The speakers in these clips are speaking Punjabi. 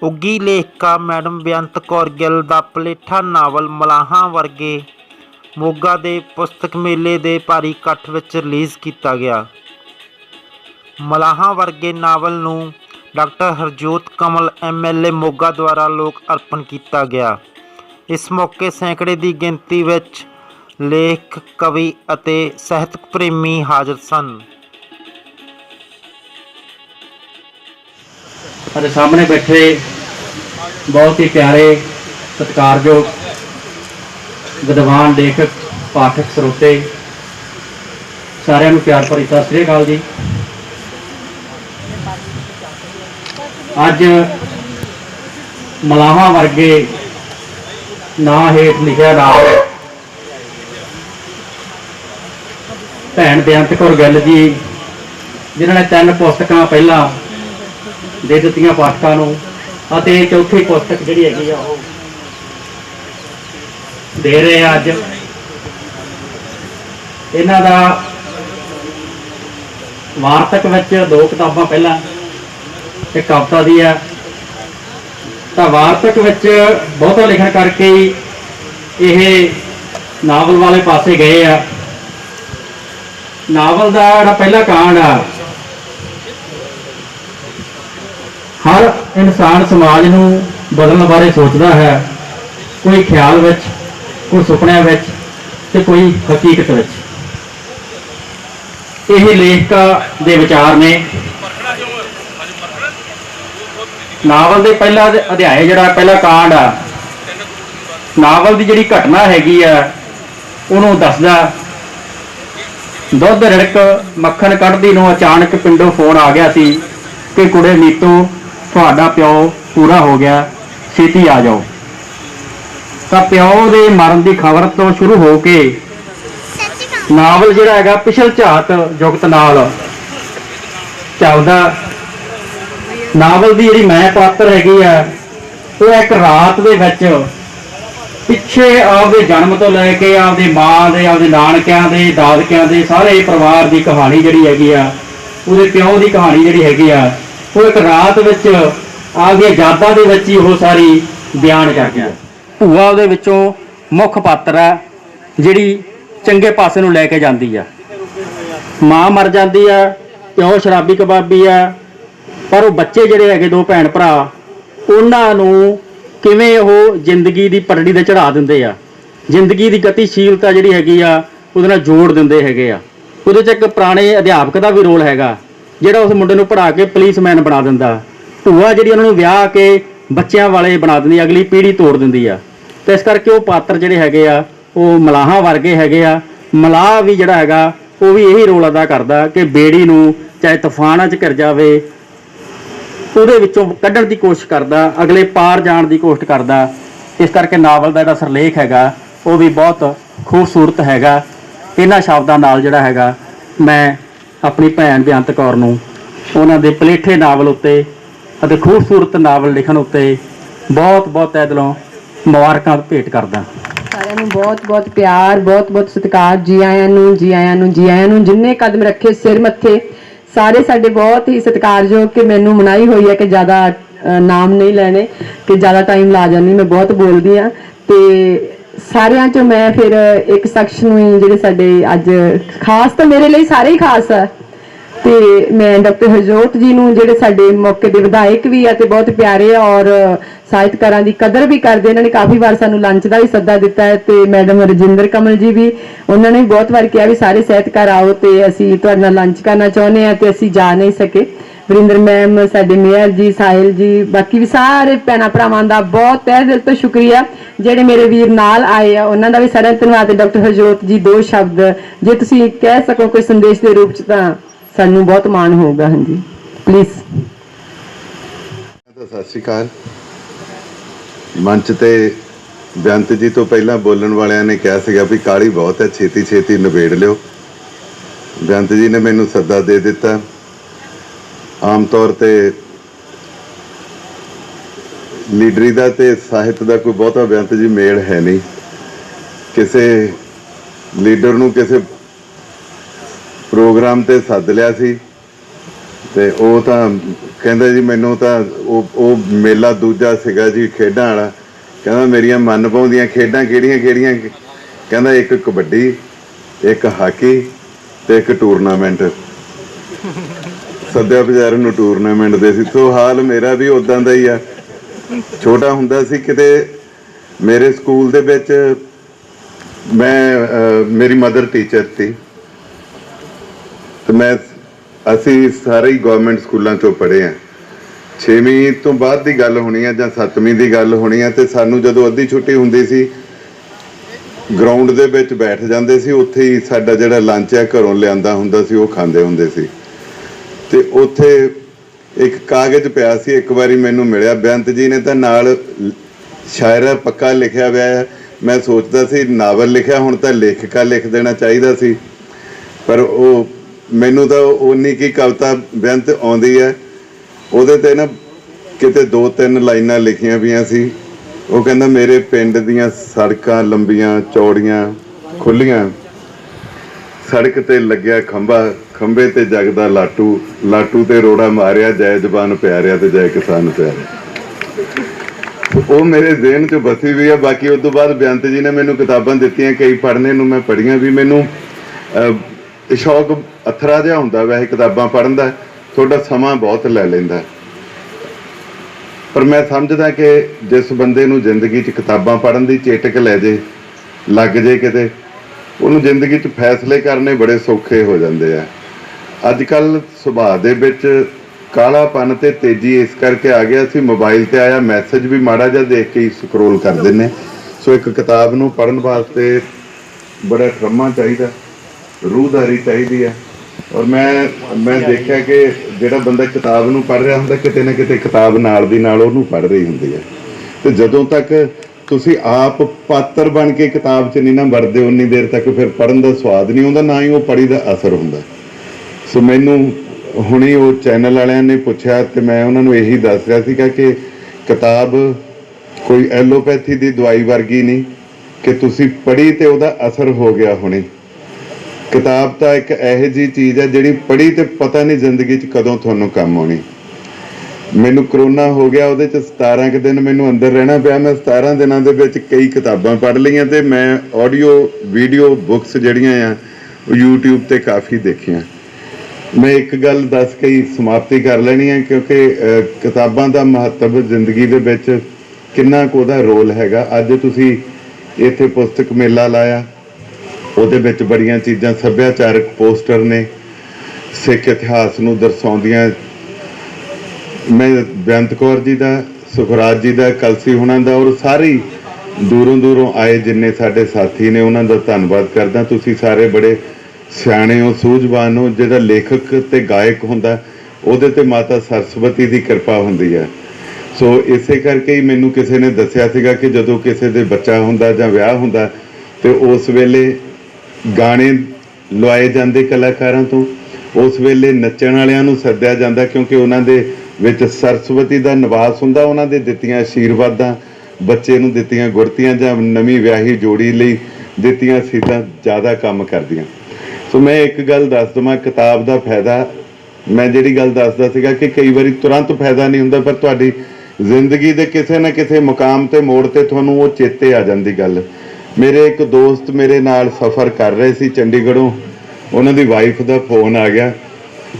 ਉੱਘੀ ਲੇਖਿਕਾ ਮੈਡਮ ਬੇਅੰਤ ਕੌਰ ਗਿੱਲ ਦਾ ਪਲੇਠਾ ਨਾਵਲ ਮਲਾਹਾਂ ਵਰਗੇ ਮੋਗਾ ਦੇ ਪੁਸਤਕ ਮੇਲੇ ਦੇ ਭਾਰੀ ਇਕੱਠ ਵਿੱਚ ਰਿਲੀਜ਼ ਕੀਤਾ ਗਿਆ। ਮਲਾਹਾਂ ਵਰਗੇ ਨਾਵਲ ਨੂੰ ਡਾਕਟਰ ਹਰਜੋਤ ਕਮਲ MLA ਮੋਗਾ ਦੁਆਰਾ ਲੋਕ ਅਰਪਣ ਕੀਤਾ ਗਿਆ। ਇਸ ਮੌਕੇ ਸੈਂਕੜੇ ਦੀ ਗਿਣਤੀ ਵਿੱਚ ਲੇਖਕ, ਕਵੀ ਅਤੇ ਸਾਹਿਤਕ ਪ੍ਰੇਮੀ ਹਾਜ਼ਰ ਸਨ। ਸਾਡੇ ਸਾਹਮਣੇ ਬੈਠੇ बहुत ही प्यारे सत्कारयोग विद्वान लेखक पाठक स्रोते सारिਆਂ ਨੂੰ प्यार भरी सत श्री अकाल जी। अज मलाहां वर्गे नां हेठ लिखिया नाम भैन बेअंत कौर गिल जी जिन्होंने 3 पुस्तकां पहला दे दित्तियां पाठकां नूं ਅਤੇ चौथी पुस्तक जी है दे रहे अज इन्हां दा वार्तक विच 2 किताबां पहला एक कविता दी है तो वार्तक विच बहुता लिखण करके ये नावल वाले पासे गए आ। नावल दा जिहड़ा पहला कांड आ हर इंसान समाज नूं बदलने बारे सोचता है, कोई ख्याल विच, कोई सुपनिया विच ते कोई हकीकत विच। यही लेखिका दे विचार ने। नावल दे पहला अध्याय जिहड़ा पहला कांड आ नावल दी जिहड़ी घटना हैगी आ उहनूं दसदा। दुध रिड़क मक्खन कढ़दी नूं अचानक पिंडों फोन आ गया सी कि कुड़े नीतू तुहाडा प्यो पूरा हो गया, छेती आ जाओ। तो प्यो के मरण की खबर तो शुरू हो के नावल जिहड़ा हैगा पिछल झात जुगत नाल चलदा। नावल की जिहड़ी मैं पात्र हैगी आ वो एक रात दे विच पिछे आपदे जन्म तो लैके आपदी माँ दे, आपदे नानकियां दे, दादकियां दे सारे परिवार की कहानी जिहड़ी हैगी आ उहदे प्यो की कहानी जिहड़ी हैगी आ वो एक रात विच आपदी यादां दे विच ही वो सारी बयान कर गया। भूआ दे विचों मुख पात्र है जिहड़ी चंगे पासे नूं लैके जांदी आ। मां मर जांदी आ, प्यो शराबी कबाबी आ, पर वो बच्चे जिहड़े हैगे 2 भैन भरा उन्हां नूं किवें वो जिंदगी दी पटड़ी ते चढ़ा दिंदे आ, जिंदगी दी गतिशीलता जिहड़ी हैगी आ उहदे नाल जोड़ दिंदे हैगे आ। उहदे च एक पुराने अध्यापक का भी रोल हैगा ਜਿਹੜਾ उस मुंडे नूं पढ़ा के पुलिसमैन बना दिंदा। भूआ जिहड़ी उन्हां नूं विआह के बच्चियां वाले बना दिंदी, अगली पीढ़ी तोड़ दिंदी आ। तो इस करके वो पात्र जिहड़े हैगे आ वो मलाहां वर्गे हैगे आ। मलाह भी जिहड़ा हैगा वो भी यही रोल अदा करदा कि बेड़ी नूं चाहे तूफानां 'च घिर जावे ਉਹਦੇ ਵਿੱਚੋਂ ਕੱਢਣ ਦੀ ਕੋਸ਼ਿਸ਼ ਕਰਦਾ, अगले पार जाण ਦੀ कोशिश करदा। इस करके नावल ਦਾ ਜਿਹੜਾ ਸਰਲੇਖ ਹੈਗਾ ਉਹ भी बहुत खूबसूरत हैगा। इन्हां शब्दां नाल ਜਿਹੜਾ ਹੈਗਾ मैं अपनी भैन बेअंत कौर नूं उन्हां दे पलेठे नावल उत्ते अते खूबसूरत नावल लिखण उत्ते बहुत बहुत तहे दिलों मुबारकां भेट करदा। सारिआं नूं बहुत बहुत प्यार, बहुत बहुत सत्कार। जी आयां नूं, जी आयां नूं, जी आयां नूं। जिन्ने कदम रखे सिर मत्थे सारे साडे बहुत ही सत्कारयोग कि मैनूं मनाही होई है कि ज़्यादा नाम नहीं लैणे कि ज़्यादा टाइम ला जानी, मैं बहुत बोलदी हाँ। तो सारिਆਂ चों मैं फिर एक शख्स नूं ਜਿਹੜੇ ਸਾਡੇ ਅੱਜ ਖਾਸ ਤਾਂ ਮੇਰੇ ਲਈ ਸਾਰੇ ਹੀ ਖਾਸ ਆ ਤੇ मैं डॉक्टर हरजोत जी नूं ਜਿਹੜੇ ਸਾਡੇ ਮੌਕੇ ਦੇ ਵਿਧਾਇਕ ਵੀ ਆ ਤੇ ਬਹੁਤ ਪਿਆਰੇ ਔਰ ਸਾਹਿਤਕਾਰਾਂ ਦੀ ਕਦਰ ਵੀ ਕਰਦੇ। ਇਹਨਾਂ ਨੇ ਕਾਫੀ ਵਾਰ ਸਾਨੂੰ ਲੰਚ ਦਾ ਵੀ ਸੱਦਾ ਦਿੱਤਾ ਹੈ ਤੇ ਮੈਡਮ ਰਜਿੰਦਰ ਕਮਲ ਜੀ ਵੀ ਉਹਨਾਂ ਨੇ ਬਹੁਤ ਵਾਰ ਕਿਹਾ ਵੀ ਸਾਰੇ ਸਾਹਿਤਕਾਰ ਆਓ ਤੇ ਅਸੀਂ ਤੁਹਾਡੇ ਨਾਲ ਲੰਚ ਕਰਨਾ ਚਾਹੁੰਦੇ ਆ ਤੇ ਅਸੀਂ ਜਾ ਨਹੀਂ ਸਕੇ। ਵਰਿੰਦਰ ਮੈਮ, ਸਾਡੇ ਮੇਅਰ जी, ਸਾਹਿਲ जी, बाकी भी सारे ਭੈਣਾਂ ਭਰਾਵਾਂ ਦਾ ਬਹੁਤ ਤਹਿ ਦਿਲ ਤੋਂ ਸ਼ੁਕਰੀਆ। ਜਿਹੜੇ ਮੇਰੇ ਵੀਰ ਨਾਲ ਆਏ ਆ ਉਹਨਾਂ ਦਾ ਵੀ ਸਾਰਿਆਂ ਦਾ ਧੰਨਵਾਦ। ਡਾਕਟਰ ਹਰਜੋਤ ਜੀ 2 ਸ਼ਬਦ ਜੇ ਤੁਸੀਂ ਕਹਿ ਸਕੋ ਕੋਈ ਸੰਦੇਸ਼ ਦੇ ਰੂਪ ਚ ਤਾਂ ਸਾਨੂੰ ਬਹੁਤ ਮਾਣ ਹੋਊਗਾ। ਹਾਂਜੀ ਪਲੀਜ਼। ਸਤਿ ਸ਼੍ਰੀ ਅਕਾਲ। ਮੰਚ ਤੇ ਬੇਅੰਤ ਜੀ ਤੋਂ ਪਹਿਲਾਂ ਬੋਲਣ ਵਾਲਿਆਂ ਨੇ ਕਿਹਾ ਸੀਗਾ ਵੀ ਕਾਹਲੀ ਬਹੁਤ ਹੈ, ਛੇਤੀ ਛੇਤੀ ਨਿਬੇੜ ਲਿਓ। ਬੇਅੰਤ ਜੀ ਨੇ ਮੈਨੂੰ ਸੱਦਾ ਦੇ ਦਿੱਤਾ। ਆਮ ਤੌਰ ਤੇ ਲੀਡਰੀ ਦਾ ਤੇ ਸਾਹਿਤ ਦਾ ਕੋਈ ਬਹੁਤਾ ਬੇਅੰਤ ਜੀ ਮੇਲ ਹੈ ਨਹੀਂ। ਕਿਸੇ ਲੀਡਰ ਨੂੰ ਕਿਸੇ ਪ੍ਰੋਗਰਾਮ ਤੇ ਸੱਦ ਲਿਆ ਸੀ ਤੇ ਉਹ ਤਾਂ ਕਹਿੰਦਾ ਜੀ ਮੈਨੂੰ ਤਾਂ ਉਹ ਮੇਲਾ ਦੂਜਾ ਸੀਗਾ ਜੀ ਖੇਡਾਂ ਵਾਲਾ। ਕਹਿੰਦਾ ਮੇਰੀਆਂ ਮਨ ਭਾਉਂਦੀਆਂ ਖੇਡਾਂ ਕਿਹੜੀਆਂ ਕਿਹੜੀਆਂ? ਕਹਿੰਦਾ ਇੱਕ ਕਬੱਡੀ, ਇੱਕ ਹਾਕੀ ਤੇ ਇੱਕ ਟੂਰਨਾਮੈਂਟ। ਸੱਦਿਆ ਬਜ਼ਾਰ ਨੂੰ ਟੂਰਨਾਮੈਂਟ ਦੇ ਸੀ। ਸੋ ਹਾਲ ਮੇਰਾ ਵੀ ਉਦਾਂ ਦਾ ਹੀ ਆ। ਛੋਟਾ ਹੁੰਦਾ ਸੀ ਕਿਤੇ ਮੇਰੇ ਸਕੂਲ ਦੇ ਵਿੱਚ ਮੇਰੀ ਮਦਰ ਟੀਚਰ ਸੀ ਤੇ ਅਸੀਂ ਸਾਰੇ ਹੀ ਗਵਰਨਮੈਂਟ ਸਕੂਲਾਂ ਚੋਂ ਪੜ੍ਹੇ ਆ। 6ਵੀਂ ਤੋਂ ਬਾਅਦ ਦੀ ਗੱਲ ਹੋਣੀ ਆ ਜਾਂ 7ਵੀਂ ਦੀ ਗੱਲ ਹੋਣੀ ਆ ਤੇ ਸਾਨੂੰ ਜਦੋਂ ਅੱਧੀ ਛੁੱਟੀ ਹੁੰਦੀ ਸੀ ਗਰਾਊਂਡ ਦੇ ਵਿੱਚ ਬੈਠ ਜਾਂਦੇ ਸੀ। ਉੱਥੇ ਹੀ ਸਾਡਾ ਜਿਹੜਾ ਲੰਚ ਆ ਘਰੋਂ ਲਿਆਂਦਾ ਹੁੰਦਾ ਸੀ ਉਹ ਖਾਂਦੇ ਹੁੰਦੇ ਸੀ। ਤੇ ਉੱਥੇ ਇੱਕ ਕਾਗਜ਼ ਪਿਆ ਸੀ, ਇੱਕ ਵਾਰੀ ਮੈਨੂੰ ਮਿਲਿਆ। ਬੇਅੰਤ ਜੀ ਨੇ ਤਾਂ ਨਾਲ ਸ਼ਾਇਰਾ ਪੱਕਾ ਲਿਖਿਆ ਹੋਇਆ ਹੈ। ਮੈਂ ਸੋਚਦਾ ਸੀ ਨਾਵਲ ਲਿਖਿਆ, ਹੁਣ ਤਾਂ ਲੇਖਕਾ ਲਿਖ ਦੇਣਾ ਚਾਹੀਦਾ ਸੀ, ਪਰ ਉਹ ਮੈਨੂੰ ਤਾਂ ਉਨੀ ਕੀ ਕਵਿਤਾ ਬੇਅੰਤ ਆਉਂਦੀ ਹੈ। ਉਹਦੇ ਤੇ ਨਾ ਕਿਤੇ 2-3 ਲਾਈਨਾਂ ਲਿਖੀਆਂ ਪਈਆਂ ਸੀ। ਉਹ ਕਹਿੰਦਾ ਮੇਰੇ ਪਿੰਡ ਦੀਆਂ ਸੜਕਾਂ ਲੰਬੀਆਂ ਚੌੜੀਆਂ ਖੁੱਲੀਆਂ, ਸੜਕ ਤੇ ਲੱਗਿਆ ਖੰਭਾ, ਖੰਭੇ ਤੇ ਜਗਦਾ ਲਾਟੂ, ਲਾਟੂ ਤੇ ਰੋੜਾ ਮਾਰਿਆ, ਜੈ ਜਵਾਨ ਪਿਆਰਿਆ ਤੇ ਜੈ ਕਿਸਾਨ ਪਿਆਰਿਆ। ਉਹ ਮੇਰੇ ਜ਼ਿਹਨ 'ਚ ਬਸੀ ਹੋਈ ਆ। ਬਾਕੀ ਉਸ ਤੋਂ ਬਾਅਦ ਬੇਅੰਤ ਜੀ ਨੇ ਮੈਨੂੰ ਕਿਤਾਬਾਂ ਦਿੱਤੀਆਂ, ਕਈ ਪੜ੍ਹਨੇ ਨੂੰ ਮੈਂ ਪੜ੍ਹੀਆਂ ਵੀ। ਮੈਨੂੰ ਸ਼ੌਕ ਅਥਰਾ ਜਿਹਾ ਹੁੰਦਾ ਵੈਸੇ ਕਿਤਾਬਾਂ ਪੜ੍ਹਨ ਦਾ, ਤੁਹਾਡਾ ਸਮਾਂ ਬਹੁਤ ਲੈ ਲੈਂਦਾ। ਪਰ ਮੈਂ ਸਮਝਦਾ ਕਿ ਜਿਸ ਬੰਦੇ ਨੂੰ ਜ਼ਿੰਦਗੀ 'ਚ ਕਿਤਾਬਾਂ ਪੜ੍ਹਨ ਦੀ ਚੇਟਕ ਲੈ ਜੇ, ਲੱਗ ਜੇ ਕਿਤੇ, ਉਹਨੂੰ ਜ਼ਿੰਦਗੀ 'ਚ ਫੈਸਲੇ ਕਰਨੇ ਬੜੇ ਸੌਖੇ ਹੋ ਜਾਂਦੇ ਆ। ਅੱਜ ਕੱਲ੍ਹ ਸੁਭਾਅ ਦੇ ਵਿੱਚ ਕਾਲਾਪਨ ਤੇ ਤੇਜ਼ੀ ਇਸ ਕਰਕੇ ਆ ਗਿਆ ਸੀ, ਮੋਬਾਈਲ ਤੇ ਆਇਆ ਮੈਸੇਜ ਵੀ ਮਾੜਾ ਜਿਹਾ ਦੇਖ ਕੇ ਹੀ ਸਕਰੋਲ ਕਰ ਦਿੰਦੇ। ਸੋ ਇੱਕ ਕਿਤਾਬ ਨੂੰ ਪੜ੍ਹਨ ਵਾਸਤੇ ਬੜਾ ਠਰਮਾ ਚਾਹੀਦਾ, ਰੂਹਦਾਰੀ ਚਾਹੀਦੀ ਆ। ਔਰ ਮੈਂ ਦੇਖਿਆ ਕਿ ਜਿਹੜਾ ਬੰਦਾ ਕਿਤਾਬ ਨੂੰ ਪੜ੍ਹ ਰਿਹਾ ਹੁੰਦਾ, ਕਿਤੇ ਨਾ ਕਿਤੇ ਕਿਤਾਬ ਨਾਲ ਦੀ ਨਾਲ ਉਹਨੂੰ ਪੜ੍ਹ ਰਹੀ ਹੁੰਦੀ ਹੈ। ਤੇ ਜਦੋਂ ਤੱਕ ਤੁਸੀਂ ਆਪ ਪਾਤਰ ਬਣ ਕੇ ਕਿਤਾਬ 'ਚ ਨਹੀਂ ਨਾ ਵੜਦੇ, ਉਨੀ ਦੇਰ ਤੱਕ ਫਿਰ ਪੜ੍ਹਨ ਦਾ ਸਵਾਦ ਨਹੀਂ ਆਉਂਦਾ, ਨਾ ਹੀ ਉਹ ਪੜ੍ਹੀ ਦਾ ਅਸਰ ਹੁੰਦਾ। ਸੋ ਮੈਨੂੰ ਹੁਣੇ ਉਹ ਚੈਨਲ ਵਾਲਿਆਂ ਨੇ ਪੁੱਛਿਆ ਤੇ ਮੈਂ ਉਹਨਾਂ ਨੂੰ ਇਹੀ ਦੱਸ ਰਿਹਾ ਸੀਗਾ ਕਿ ਕਿਤਾਬ ਕੋਈ ਐਲੋਪੈਥੀ ਦੀ ਦਵਾਈ ਵਰਗੀ ਨਹੀਂ ਕਿ ਤੁਸੀਂ ਪੜ੍ਹੀ ਤੇ ਉਹਦਾ ਅਸਰ ਹੋ ਗਿਆ ਹੁਣੇ। ਕਿਤਾਬ ਤਾਂ ਇੱਕ ਇਹੋ ਜਿਹੀ ਚੀਜ਼ ਹੈ ਜਿਹੜੀ ਪੜ੍ਹੀ ਤੇ ਪਤਾ ਨਹੀਂ ਜ਼ਿੰਦਗੀ 'ਚ ਕਦੋਂ ਤੁਹਾਨੂੰ ਕੰਮ ਆਉਣੀ। ਮੈਨੂੰ ਕਰੋਨਾ ਹੋ ਗਿਆ, ਉਹਦੇ 'ਚ 17 ਕੁ ਦਿਨ ਮੈਨੂੰ ਅੰਦਰ ਰਹਿਣਾ ਪਿਆ। ਮੈਂ 17 ਦਿਨਾਂ ਦੇ ਵਿੱਚ ਕਈ ਕਿਤਾਬਾਂ ਪੜ੍ਹ ਲਈਆਂ ਤੇ ਮੈਂ ਆਡੀਓ ਵੀਡੀਓ ਬੁੱਕਸ ਜਿਹੜੀਆਂ ਆ ਉਹ YouTube ਤੇ ਕਾਫੀ ਦੇਖੀਆਂ। ਮੈਂ ਇੱਕ ਗੱਲ ਦੱਸ ਕੇ ਹੀ ਸਮਾਪਤੀ ਕਰ ਲੈਣੀ ਹੈ, ਕਿਉਂਕਿ ਕਿਤਾਬਾਂ ਦਾ ਮਹੱਤਵ ਜ਼ਿੰਦਗੀ ਦੇ ਵਿੱਚ ਕਿੰਨਾ ਕੁ ਉਹਦਾ ਰੋਲ ਹੈਗਾ। ਅੱਜ ਤੁਸੀਂ ਇੱਥੇ ਪੁਸਤਕ ਮੇਲਾ ਲਾਇਆ, ਉਹਦੇ ਵਿੱਚ ਬੜੀਆਂ ਚੀਜ਼ਾਂ ਸੱਭਿਆਚਾਰਕ ਪੋਸਟਰ ਨੇ, ਸਿੱਖ ਇਤਿਹਾਸ ਨੂੰ ਦਰਸਾਉਂਦੀਆਂ। ਮੈਂ ਬੇਅੰਤ ਕੌਰ ਜੀ ਦਾ, ਸੁਖਰਾਜ ਜੀ ਦਾ, ਕਲਸੀ ਹੁਣਾਂ ਦਾ ਔਰ ਸਾਰੇ ਦੂਰੋਂ ਦੂਰੋਂ ਆਏ ਜਿੰਨੇ ਸਾਡੇ ਸਾਥੀ ਨੇ ਉਹਨਾਂ ਦਾ ਧੰਨਵਾਦ ਕਰਦਾ। ਤੁਸੀਂ ਸਾਰੇ ਬੜੇ ਸਿਆਣੇ ਹੋ, ਸੂਝਵਾਨ ਹੋ। ਜਿਹੜਾ ਲੇਖਕ ਤੇ ਗਾਇਕ ਹੁੰਦਾ ਉਹਦੇ ਤੇ ਮਾਤਾ ਸਰਸਵਤੀ ਦੀ ਕਿਰਪਾ ਹੁੰਦੀ ਹੈ। ਸੋ ਇਸੇ ਕਰਕੇ ਹੀ ਮੈਨੂੰ ਕਿਸੇ ਨੇ ਦੱਸਿਆ ਸੀਗਾ ਕਿ ਜਦੋਂ ਕਿਸੇ ਦੇ ਬੱਚਾ ਹੁੰਦਾ ਜਾਂ ਵਿਆਹ ਹੁੰਦਾ ਤੇ ਉਸ ਵੇਲੇ ਗਾਣੇ ਲਵਾਏ ਜਾਂਦੇ ਕਲਾਕਾਰਾਂ ਤੋਂ, ਉਸ ਵੇਲੇ ਨੱਚਣ ਵਾਲਿਆਂ ਨੂੰ ਸੱਦਿਆ ਜਾਂਦਾ ਕਿਉਂਕਿ ਉਹਨਾਂ ਦੇ ਵਿੱਚ ਸਰਸਵਤੀ ਦਾ ਨਿਵਾਸ ਹੁੰਦਾ। ਉਹਨਾਂ ਦੇ ਦਿੱਤੀਆਂ ਆਸ਼ੀਰਵਾਦਾਂ, ਬੱਚੇ ਨੂੰ ਦਿੱਤੀਆਂ ਗੁਰਤੀਆਂ ਜਾਂ ਨਵੀਂ ਵਿਆਹੀ ਜੋੜੀ ਲਈ ਦਿੱਤੀਆਂ ਸੀਤਾਂ ਜ਼ਿਆਦਾ ਕੰਮ ਕਰਦੀਆਂ। ਸੋ ਮੈਂ ਇੱਕ ਗੱਲ ਦੱਸ ਦਵਾਂ, ਕਿਤਾਬ ਦਾ ਫਾਇਦਾ, ਮੈਂ ਜਿਹੜੀ ਗੱਲ ਦੱਸਦਾ ਸੀਗਾ ਕਿ ਕਈ ਵਾਰੀ ਤੁਰੰਤ ਫਾਇਦਾ ਨਹੀਂ ਹੁੰਦਾ, ਪਰ ਤੁਹਾਡੀ ਜ਼ਿੰਦਗੀ ਦੇ ਕਿਸੇ ਨਾ ਕਿਸੇ ਮੁਕਾਮ ਤੇ ਮੋੜ ਤੇ ਤੁਹਾਨੂੰ ਉਹ ਚੇਤੇ ਆ ਜਾਂਦੀ ਗੱਲ। ਮੇਰੇ ਇੱਕ ਦੋਸਤ ਮੇਰੇ ਨਾਲ ਸਫ਼ਰ ਕਰ ਰਹੇ ਸੀ ਚੰਡੀਗੜ੍ਹੋਂ, ਉਹਨਾਂ ਦੀ ਵਾਈਫ ਦਾ ਫੋਨ ਆ ਗਿਆ।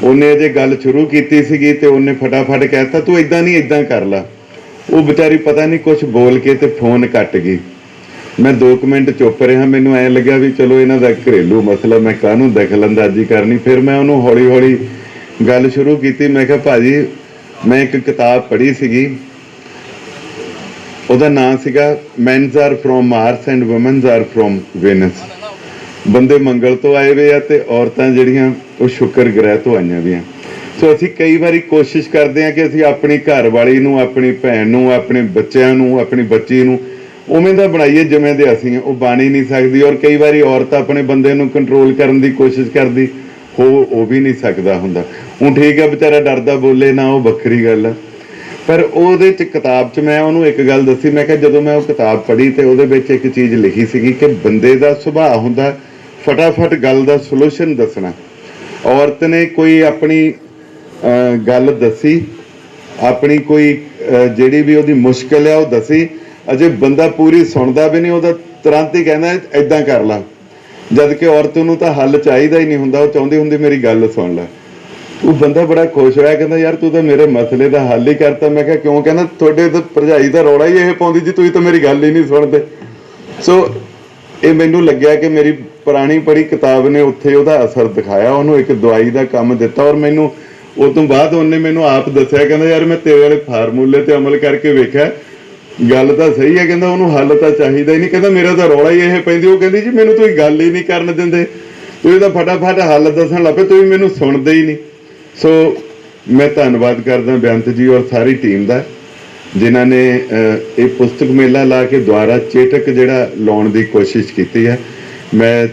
ਉਹਨੇ ਅਜੇ ਗੱਲ ਸ਼ੁਰੂ ਕੀਤੀ ਸੀਗੀ ਤੇ ਉਹਨੇ ਫਟਾਫਟ ਕਹਿ ਦਿੱਤਾ ਤੂੰ ਇੱਦਾਂ ਨਹੀਂ ਇੱਦਾਂ ਕਰ ਲਾ। ਉਹ ਵਿਚਾਰੀ ਪਤਾ ਨਹੀਂ ਕੁਛ ਬੋਲ ਕੇ ਤੇ ਫੋਨ ਕੱਟ ਗਈ। ਮੈਂ 2 ਮਿੰਟ ਚੁੱਪ ਰਿਹਾ। ਮੈਨੂੰ ਐਂ ਲੱਗਿਆ ਵੀ ਚਲੋ ਇਹਨਾਂ ਦਾ ਘਰੇਲੂ ਮਸਲਾ, ਮੈਂ ਕਾਹਨੂੰ ਦਖਲਅੰਦਾਜ਼ੀ ਕਰਨੀ। ਫਿਰ ਮੈਂ ਉਹਨੂੰ ਹੌਲੀ ਹੌਲੀ ਗੱਲ ਸ਼ੁਰੂ ਕੀਤੀ। ਮੈਂ ਕਿਹਾ ਭਾਜੀ ਮੈਂ ਇੱਕ ਕਿਤਾਬ ਪੜ੍ਹੀ ਸੀਗੀ, ਉਹਦਾ ਨਾਂ ਸੀਗਾ mens are from Mars and womens are from Venus. ਬੰਦੇ ਮੰਗਲ ਤੋਂ ਆਏ ਵੇ ਆ ਤੇ ਔਰਤਾਂ ਜਿਹੜੀਆਂ ਉਹ ਸ਼ੁੱਕਰ ਗ੍ਰਹਿ ਤੋਂ ਆਈਆਂ ਵੀ ਆ। ਸੋ ਅਸੀਂ ਕਈ ਵਾਰੀ ਕੋਸ਼ਿਸ਼ ਕਰਦੇ ਹਾਂ ਕਿ ਅਸੀਂ ਆਪਣੀ ਘਰ ਵਾਲੀ ਨੂੰ, ਆਪਣੀ ਭੈਣ ਨੂੰ, ਆਪਣੇ ਬੱਚਿਆਂ ਨੂੰ, ਆਪਣੀ ਬੱਚੀ ਨੂੰ ਉਵੇਂ ਦਾ ਬਣਾਈਏ ਜਿਵੇਂ ਦੇ ਅਸੀਂ। ਉਹ ਬਣ ਹੀ ਨਹੀਂ ਸਕਦੀ। ਔਰ ਕਈ ਵਾਰੀ ਔਰਤ ਆਪਣੇ ਬੰਦੇ ਨੂੰ ਕੰਟਰੋਲ ਕਰਨ ਦੀ ਕੋਸ਼ਿਸ਼ ਕਰਦੀ, ਉਹ ਵੀ ਨਹੀਂ ਸਕਦਾ ਹੁੰਦਾ। ਹੁਣ ਠੀਕ ਹੈ ਵਿਚਾਰਾ ਡਰਦਾ ਬੋਲੇ ਨਾ, ਉਹ ਵੱਖਰੀ ਗੱਲ ਆ। ਪਰ ਉਹਦੇ 'ਚ ਕਿਤਾਬ 'ਚ ਮੈਂ ਉਹਨੂੰ ਇੱਕ ਗੱਲ ਦੱਸੀ। ਮੈਂ ਕਿਹਾ ਜਦੋਂ ਮੈਂ ਉਹ ਕਿਤਾਬ ਪੜ੍ਹੀ ਤੇ ਉਹਦੇ ਵਿੱਚ ਇੱਕ ਚੀਜ਼ ਲਿਖੀ ਸੀਗੀ ਕਿ ਬੰਦੇ ਦਾ ਸੁਭਾਅ ਹੁੰਦਾ ਫਟਾਫਟ ਗੱਲ ਦਾ ਸੋਲੂਸ਼ਨ ਦੱਸਣਾ। ਔਰਤ ਨੇ ਕੋਈ ਆਪਣੀ ਗੱਲ ਦੱਸੀ ਆਪਣੀ ਕੋਈ ਜਿਹੜੀ ਵੀ ਉਹਦੀ ਮੁਸ਼ਕਲ ਆ ਉਹ ਦੱਸੀ। ਅਜੇ ਬੰਦਾ ਪੂਰੀ ਸੁਣਦਾ ਵੀ ਨਹੀਂ, ਉਹਦਾ ਤੁਰੰਤ ਹੀ ਕਹਿੰਦਾ ਏਦਾਂ ਕਰ ਲਾ, ਜਦ ਕਿ ਔਰਤ ਨੂੰ ਤਾਂ ਹੱਲ ਚਾਹੀਦਾ ਹੀ ਨਹੀਂ ਹੁੰਦਾ, ਉਹ ਚਾਹੁੰਦੀ ਹੁੰਦੀ ਮੇਰੀ ਗੱਲ ਸੁਣ ਲੈ। ਉਹ ਬੰਦਾ ਬੜਾ ਖੁਸ਼ ਹੋਇਆ, ਕਹਿੰਦਾ ਯਾਰ ਤੂੰ ਤਾਂ ਮੇਰੇ ਮਸਲੇ ਦਾ ਹੱਲ ਹੀ ਕਰਤਾ। ਮੈਂ ਕਿਹਾ ਕਿਉਂ? ਕਹਿੰਦਾ ਤੁਹਾਡੇ ਤਾਂ ਭਰਜਾਈ ਦਾ ਰੌਲਾ ਹੀ ਇਹ ਪਾਉਂਦੀ ਜੀ, ਤੁਸੀਂ ਤਾਂ ਮੇਰੀ ਗੱਲ ਹੀ ਨਹੀਂ ਸੁਣਦੇ। ਸੋ ਇਹ ਮੈਨੂੰ ਲੱਗਿਆ ਕਿ ਮੇਰੀ ਪੁਰਾਣੀ ਪੜ੍ਹੀ ਕਿਤਾਬ ਨੇ ਉੱਥੇ ਉਹਦਾ ਅਸਰ ਦਿਖਾਇਆ, ਉਹਨੂੰ ਇੱਕ ਦਵਾਈ ਦਾ ਕੰਮ ਦਿੱਤਾ। ਔਰ ਮੈਨੂੰ ਉਹ ਤੋਂ ਬਾਅਦ ਉਹਨੇ ਮੈਨੂੰ ਆਪ ਦੱਸਿਆ, ਕਹਿੰਦਾ ਯਾਰ ਮੈਂ ਤੇਰੇ ਵਾਲੇ ਫਾਰਮੂਲੇ ਤੇ ਅਮਲ ਕਰਕੇ ਵੇਖਿਆ, ਗੱਲ ਤਾਂ ਸਹੀ ਹੈ। ਕਹਿੰਦਾ ਉਹਨੂੰ ਹੱਲ ਤਾਂ ਚਾਹੀਦਾ ਹੀ ਨਹੀਂ, ਕਹਿੰਦਾ ਮੇਰਾ ਤਾਂ ਰੌਲਾ ਹੀ ਇਹ ਪੈਂਦੀ। ਉਹ ਕਹਿੰਦੀ ਜੀ ਮੈਨੂੰ ਤੁਸੀਂ ਗੱਲ ਹੀ ਨਹੀਂ ਕਰਨ ਦਿੰਦੇ, ਤੁਸੀਂ ਤਾਂ ਫਟਾਫਟ ਹੱਲ ਦੱਸਣ ਲੱਗ ਪਏ, ਤੁਸੀਂ ਮੈਨੂੰ ਸੁਣਦੇ ਹੀ ਨਹੀਂ। ਸੋ ਮੈਂ ਧੰਨਵਾਦ ਕਰਦਾ ਬੇਅੰਤ ਜੀ ਔਰ ਸਾਰੀ ਟੀਮ ਦਾ, ਜਿਨ੍ਹਾਂ ਨੇ ਇਹ ਪੁਸਤਕ ਮੇਲਾ ਲਾ ਕੇ ਦੁਆਰਾ ਚੇਟਕ ਜਿਹੜਾ ਲਾਉਣ ਦੀ ਕੋਸ਼ਿਸ਼ ਕੀਤੀ ਹੈ। ਮੈਂ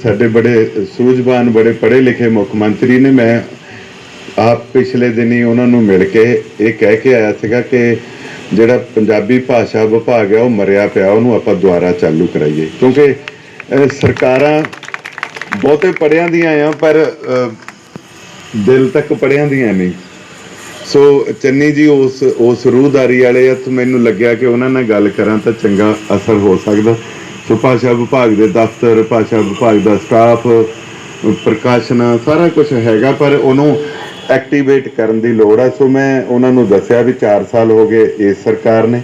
ਸਾਡੇ ਬੜੇ ਸੂਝਵਾਨ ਬੜੇ ਪੜ੍ਹੇ ਲਿਖੇ ਮੁੱਖ ਮੰਤਰੀ ਨੇ, ਮੈਂ ਆਪ ਪਿਛਲੇ ਦਿਨੀ ਉਹਨਾਂ ਨੂੰ ਮਿਲ ਕੇ ਇਹ ਕਹਿ ਕੇ ਆਇਆ ਸੀਗਾ ਕਿ ਜਿਹੜਾ ਪੰਜਾਬੀ ਭਾਸ਼ਾ ਵਿਭਾਗ ਹੈ ਉਹ ਮਰਿਆ ਪਿਆ, ਉਹਨੂੰ ਆਪਾਂ ਦੁਆਰਾ ਚਾਲੂ ਕਰਾਈਏ, ਕਿਉਂਕਿ ਸਰਕਾਰਾਂ ਬਹੁਤੇ ਪੜ੍ਹਿਆਂ ਦੀਆਂ ਆ ਪਰ ਦਿਲ ਤੱਕ ਪੜ੍ਹਿਆਂ ਦੀਆਂ ਨਹੀਂ। ਸੋ ਚੰਨੀ ਜੀ ਉਸ ਰੂਹਦਾਰੀ ਵਾਲੇ ਆ, ਤਾਂ ਮੈਨੂੰ ਲੱਗਿਆ ਕਿ ਉਹਨਾਂ ਨਾਲ ਗੱਲ ਕਰਾਂ ਤਾਂ ਚੰਗਾ ਅਸਰ ਹੋ ਸਕਦਾ। ਸੋ ਭਾਸ਼ਾ ਵਿਭਾਗ ਦੇ ਦਫ਼ਤਰ, ਭਾਸ਼ਾ ਵਿਭਾਗ ਦਾ ਸਟਾਫ, ਪ੍ਰਕਾਸ਼ਨ ਸਾਰਾ ਕੁਝ ਹੈਗਾ, ਪਰ ਉਹਨੂੰ ਐਕਟੀਵੇਟ ਕਰਨ ਦੀ ਲੋੜ ਹੈ। ਸੋ ਮੈਂ ਉਹਨਾਂ ਨੂੰ ਦੱਸਿਆ ਵੀ 4 ਸਾਲ ਹੋ ਗਏ ਇਸ ਸਰਕਾਰ ਨੇ,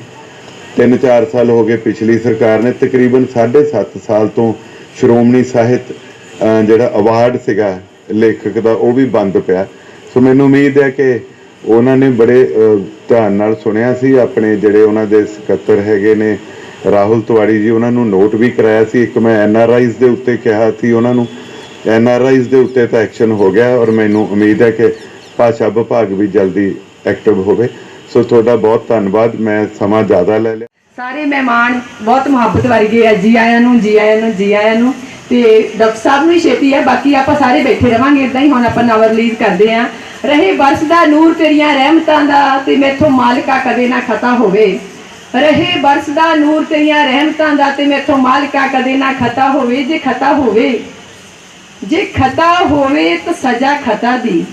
3-4 ਸਾਲ ਹੋ ਗਏ ਪਿਛਲੀ ਸਰਕਾਰ ਨੇ, ਤਕਰੀਬਨ 7.5 ਸਾਲ ਤੋਂ ਸ਼੍ਰੋਮਣੀ ਸਾਹਿਤ ਜਿਹੜਾ ਅਵਾਰਡ ਸੀਗਾ ਲੇਖਕ ਦਾ ਉਹ ਵੀ ਬੰਦ ਪਿਆ। ਸੋ ਮੈਨੂੰ ਉਮੀਦ ਹੈ ਕਿ ਉਹਨਾਂ ਨੇ ਬੜੇ ਧਿਆਨ ਨਾਲ ਸੁਣਿਆ ਸੀ। ਆਪਣੇ ਜਿਹੜੇ ਉਹਨਾਂ ਦੇ ਸਕੱਤਰ ਹੈਗੇ ਨੇ ਰਾਹੁਲ ਤਿਵਾੜੀ ਜੀ, ਉਹਨਾਂ ਨੂੰ ਨੋਟ ਵੀ ਕਰਾਇਆ ਸੀ। ਇੱਕ ਮੈਂ NRIs ਦੇ ਉੱਤੇ ਕਿਹਾ ਸੀ ਉਹਨਾਂ ਨੂੰ, NRIs ਦੇ ਉੱਤੇ ਤਾਂ ਐਕਸ਼ਨ ਹੋ ਗਿਆ ਔਰ ਮੈਨੂੰ ਉਮੀਦ ਹੈ ਕਿ ਭਾਸ਼ਾ ਵਿਭਾਗ ਵੀ ਜਲਦੀ ਐਕਟਿਵ ਹੋਵੇ। ਸੋ ਤੁਹਾਡਾ ਬਹੁਤ ਧੰਨਵਾਦ, ਮੈਂ ਸਮਾਂ ਜ਼ਿਆਦਾ ਲੈ ਲਿਆ। ਸਾਰੇ ਮਹਿਮਾਨ ਬਹੁਤ ਮੁਹੱਬਤ ਵਰਗੇ ਆ, ਜੀ ਆਇਆਂ ਨੂੰ, ਜੀ ਆਇਆਂ ਨੂੰ, ਜੀ ਆਇਆਂ ਨੂੰ। ਤੇ ਡਾਕਟਰ ਸਾਹਿਬ ਨੂੰ ਹੀ ਛੇਤੀ ਹੈ, ਬਾਕੀ ਆਪਾਂ ਸਾਰੇ ਬੈਠੇ ਰਵਾਂਗੇ ਇੱਦਾਂ ਹੀ। ਹੁਣ ਆਪਾਂ ਨਵਾਂ ਰਿਲੀਜ਼ ਕਰਦੇ ਹਾਂ। ਰਹੇ ਬਰਸਦਾ ਨੂਰ ਤੇਰੀਆਂ ਰਹਿਮਤਾਂ ਦਾ, ਤੇ ਮੈਥੋਂ ਮਾਲਕਾ ਕਦੇ ਨਾ ਖਤਾ ਹੋਵੇ। ਰਹੇ ਬਰਸਦਾ ਨੂਰ ਤੇਰੀਆਂ ਰਹਿਮਤਾਂ ਦਾ, ਤੇ ਮੈਥੋਂ ਮਾਲਕਾ ਕਦੇ ਨਾ ਖਤਾ ਹੋਵੇ। ਜੇ ਖਤਾ ਹੋਵੇ, ਜੇ ਖਤਾ ਹੋਵੇ ਤਾਂ ਸਜ਼ਾ ਖਤਾ ਦੀ,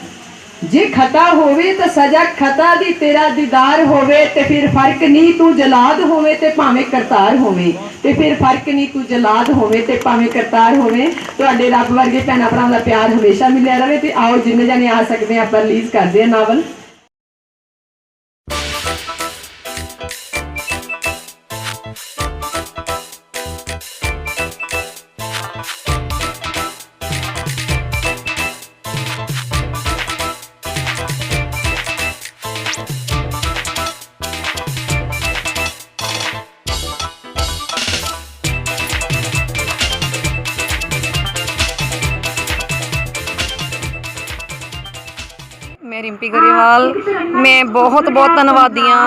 ਜੇ ਖਤਾ ਹੋਵੇ ਤਾਂ ਸਜ਼ਾ ਖਤਾ ਦੀ। ਤੇਰਾ ਦੀਦਾਰ ਹੋਵੇ ਤੇ ਫਿਰ ਫਰਕ ਨਹੀਂ, ਤੂੰ ਜਲਾਦ ਹੋਵੇ ਤੇ ਭਾਵੇਂ ਕਰਤਾਰ ਹੋਵੇ। ਤੇ ਫਿਰ ਫਰਕ ਨਹੀਂ, ਤੂੰ ਜਲਾਦ ਹੋਵੇ ਤੇ ਭਾਵੇਂ ਕਰਤਾਰ ਹੋਵੇ। ਤੁਹਾਡੇ ਰੱਬ ਵਰਗੇ ਭੈਣਾਂ ਭਰਾਵਾਂ ਦਾ ਪਿਆਰ ਹਮੇਸ਼ਾ ਮਿਲਿਆ ਰਹੇ। ਤੇ ਆਓ ਜਿੰਨੇ ਜਾਣੇ ਆ ਸਕਦੇ ਆਪਾਂ ਰਿਲੀਜ਼ ਕਰਦੇ ਹਾਂ ਨਾਵਲ। मैं रिंपी गरेवाल, मैं बहुत धन्नवादी हाँ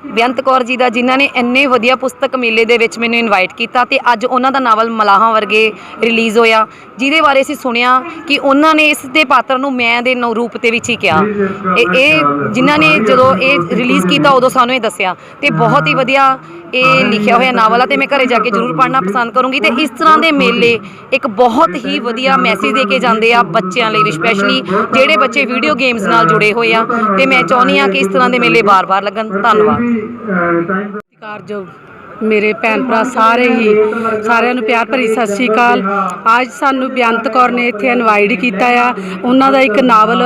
ਬੇਅੰਤ ਕੌਰ ਜੀ ਦਾ, ਜਿਨ੍ਹਾਂ ਨੇ ਇੰਨੇ ਵਧੀਆ ਪੁਸਤਕ ਮੇਲੇ ਦੇ ਵਿੱਚ ਮੈਨੂੰ ਇਨਵਾਈਟ ਕੀਤਾ ਤੇ ਅੱਜ ਉਹਨਾਂ ਦਾ ਨਾਵਲ ਮਲਾਹਾਂ ਵਰਗੇ ਰਿਲੀਜ਼ ਹੋਇਆ, ਜਿਹਦੇ ਬਾਰੇ ਅਸੀਂ ਸੁਣਿਆ ਕਿ ਉਹਨਾਂ ਨੇ ਇਸ ਦੇ ਪਾਤਰ ਨੂੰ ਮੈਂ ਦੇ ਰੂਪ ਦੇ ਵਿੱਚ ਹੀ ਕਿਹਾ। ਇਹ ਜਿਨ੍ਹਾਂ ਨੇ ਜਦੋਂ ਇਹ ਰਿਲੀਜ਼ ਕੀਤਾ ਉਦੋਂ ਸਾਨੂੰ ਇਹ ਦੱਸਿਆ, ਤੇ ਬਹੁਤ ਹੀ ਵਧੀਆ ਇਹ ਲਿਖਿਆ ਹੋਇਆ ਨਾਵਲ ਆ ਤੇ ਮੈਂ ਘਰੇ ਜਾ ਕੇ ਜ਼ਰੂਰ ਪੜ੍ਹਨਾ ਪਸੰਦ ਕਰੂੰਗੀ। ਤੇ ਇਸ ਤਰ੍ਹਾਂ ਦੇ ਮੇਲੇ ਇੱਕ ਬਹੁਤ ਹੀ ਵਧੀਆ ਮੈਸੇਜ ਦੇ ਕੇ ਜਾਂਦੇ ਆ ਬੱਚਿਆਂ ਲਈ, ਸਪੈਸ਼ਲੀ ਜਿਹੜੇ ਬੱਚੇ ਵੀਡੀਓ ਗੇਮਸ ਨਾਲ ਜੁੜੇ ਹੋਏ ਆ। ਤੇ ਮੈਂ ਚਾਹੁੰਦੀ ਹਾਂ ਕਿ ਇਸ ਤਰ੍ਹਾਂ ਦੇ ਮੇਲੇ ਬਾਰ-ਬਾਰ ਲੱਗਣ। ਧੰਨਵਾਦ। ਸਤਿਕਾਰਯੋਗ ਮੇਰੇ ਭੈਣ ਭਰਾ ਸਾਰਿਆਂ ਨੂੰ ਪਿਆਰ ਭਰੀ ਸਤਿ ਸ਼੍ਰੀ ਅਕਾਲ। ਅੱਜ ਸਾਨੂੰ ਬੇਅੰਤ ਕੌਰ ਨੇ ਇੱਥੇ ਇਨਵਾਈਟ ਕੀਤਾ ਆ। ਉਹਨਾਂ ਦਾ ਇੱਕ ਨਾਵਲ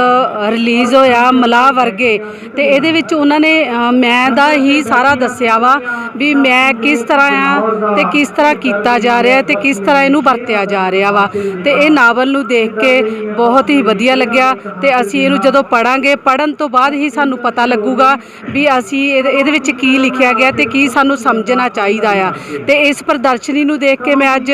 ਰਿਲੀਜ਼ ਹੋਇਆ ਮਲਾਹ ਵਰਗੇ, ਤੇ ਇਹਦੇ ਵਿੱਚ ਉਹਨਾਂ ਨੇ ਮੈਂ ਦਾ ਹੀ ਸਾਰਾ ਦੱਸਿਆ ਵਾ ਵੀ ਮੈਂ ਕਿਸ ਤਰ੍ਹਾਂ ਆ ਤੇ ਕਿਸ ਤਰ੍ਹਾਂ ਕੀਤਾ ਜਾ ਰਿਹਾ ਤੇ ਕਿਸ ਤਰ੍ਹਾਂ ਇਹਨੂੰ ਵਰਤਿਆ ਜਾ ਰਿਹਾ ਵਾ। ਤੇ ਇਹ ਨਾਵਲ ਨੂੰ ਦੇਖ ਕੇ ਬਹੁਤ ਹੀ ਵਧੀਆ ਲੱਗਿਆ, ਤੇ ਅਸੀਂ ਇਹਨੂੰ ਜਦੋਂ ਪੜ੍ਹਾਂਗੇ, ਪੜ੍ਹਨ ਤੋਂ ਬਾਅਦ ਹੀ ਸਾਨੂੰ ਪਤਾ ਲੱਗੂਗਾ ਵੀ ਅਸੀਂ ਇਹਦੇ ਵਿੱਚ ਕੀ ਲਿਖਿਆ ਗਿਆ ਤੇ ਕੀ ਸਾਨੂੰ ਸਮਝਣਾ ਚਾਹੀਦਾ ਆ। ਤੇ ਇਸ ਪ੍ਰਦਰਸ਼ਨੀ ਨੂੰ ਦੇਖ ਕੇ ਮੈਂ ਅੱਜ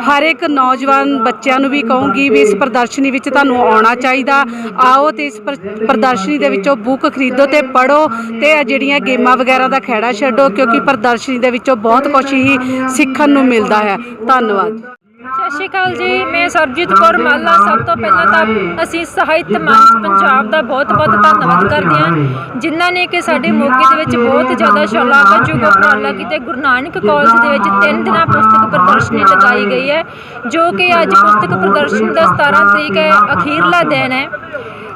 ਹਰ ਇੱਕ ਨੌਜਵਾਨ ਬੱਚਿਆਂ ਨੂੰ ਵੀ ਕਹੂੰਗੀ ਵੀ ਇਸ ਪ੍ਰਦਰਸ਼ਨੀ ਵਿੱਚ ਤੁਹਾਨੂੰ ਆਉਣਾ ਚਾਹੀਦਾ। ਆਓ ਤੇ ਇਸ ਪ੍ਰਦਰਸ਼ਨੀ ਦੇ ਵਿੱਚੋਂ ਬੁੱਕ ਖਰੀਦੋ ਤੇ ਪੜ੍ਹੋ, ਤੇ ਜਿਹੜੀਆਂ ਗੇਮਾਂ ਵਗੈਰਾ ਦਾ ਖਹਿੜਾ ਛੱਡੋ, ਕਿਉਂਕਿ ਪ੍ਰਦਰਸ਼ਨੀ ਦੇ ਵਿੱਚੋਂ ਬਹੁਤ ਕੁਝ ਹੀ ਸਿੱਖਣ ਨੂੰ ਮਿਲਦਾ ਹੈ। ਧੰਨਵਾਦ। ਸਤਿ ਸ਼੍ਰੀ ਅਕਾਲ ਜੀ, ਮੈਂ ਸਰਬਜੀਤ ਕੌਰ ਮਾਲਾ। ਸਭ ਤੋਂ ਪਹਿਲਾਂ ਤਾਂ ਅਸੀਂ ਸਾਹਿਤ ਮੰਚ ਪੰਜਾਬ ਦਾ ਬਹੁਤ ਧੰਨਵਾਦ ਕਰਦੇ ਹਾਂ, ਜਿਨ੍ਹਾਂ ਨੇ ਕਿ ਸਾਡੇ ਮੋਗੇ ਦੇ ਵਿੱਚ ਬਹੁਤ ਜ਼ਿਆਦਾ ਸ਼ਲਾਘਾਯੋਗ ਉਪਰਾਲਾ ਕੀਤਾ। ਗੁਰੂ ਨਾਨਕ ਕਾਲਜ ਦੇ ਵਿੱਚ 3 ਦਿਨਾਂ ਪੁਸਤਕ ਪ੍ਰਦਰਸ਼ਨੀ ਲਗਾਈ ਗਈ ਹੈ, ਜੋ ਕਿ ਅੱਜ ਪੁਸਤਕ ਪ੍ਰਦਰਸ਼ਨੀ ਦਾ 17 ਤਰੀਕ ਹੈ, ਅਖੀਰਲਾ ਦਿਨ ਹੈ।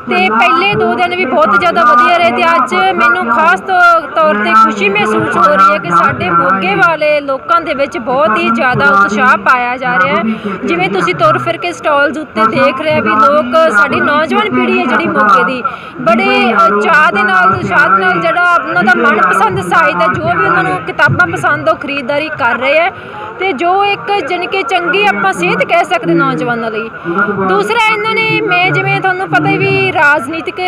ਤੇ ਪਹਿਲੇ 2 ਦਿਨ ਵੀ ਬਹੁਤ ਜ਼ਿਆਦਾ ਵਧੀਆ ਰਹੇ ਤੇ ਅੱਜ ਮੈਨੂੰ ਖਾਸ ਤੌਰ ਤੇ ਖੁਸ਼ੀ ਮਹਿਸੂਸ ਹੋ ਰਹੀ ਹੈ ਕਿ ਸਾਡੇ ਮੋਗੇ ਵਾਲੇ ਲੋਕਾਂ ਦੇ ਵਿੱਚ ਬਹੁਤ ਹੀ ਜ਼ਿਆਦਾ ਉਤਸ਼ਾਹ ਪਾਇਆ ਜਾ ਰਿਹਾ ਹੈ। ਜਿਵੇਂ ਤੁਸੀਂ ਤੁਰ ਫਿਰ ਕੇ ਸਟਾਲਸ ਉੱਤੇ ਦੇਖ ਰਹੇ ਵੀ ਲੋਕ, ਸਾਡੀ ਨੌਜਵਾਨ ਪੀੜ੍ਹੀ ਹੈ ਜਿਹੜੀ ਮੋਗੇ ਦੀ, ਬੜੇ ਚਾਅ ਦੇ ਨਾਲ, ਉਤਸ਼ਾਹ ਦੇ ਨਾਲ ਜਿਹੜਾ ਉਹਨਾਂ ਦਾ ਮਨਪਸੰਦ ਸਾਹਿਤ ਹੈ, ਜੋ ਵੀ ਉਹਨਾਂ ਨੂੰ ਕਿਤਾਬਾਂ ਪਸੰਦ ਉਹ ਖਰੀਦਦਾਰੀ ਕਰ ਰਹੇ ਹੈ ਤੇ ਜੋ ਇੱਕ ਜਾਣੀ ਕਿ ਚੰਗੀ ਆਪਾਂ ਸੇਧ ਕਹਿ ਸਕਦੇ ਨੌਜਵਾਨਾਂ ਲਈ। ਦੂਸਰਾ ਇਹਨਾਂ ਨੇ, ਮੈਂ ਜਿਵੇਂ ਤੁਹਾਨੂੰ ਪਤਾ ਹੀ ਵੀ ਰਾਜਨੀਤਿਕ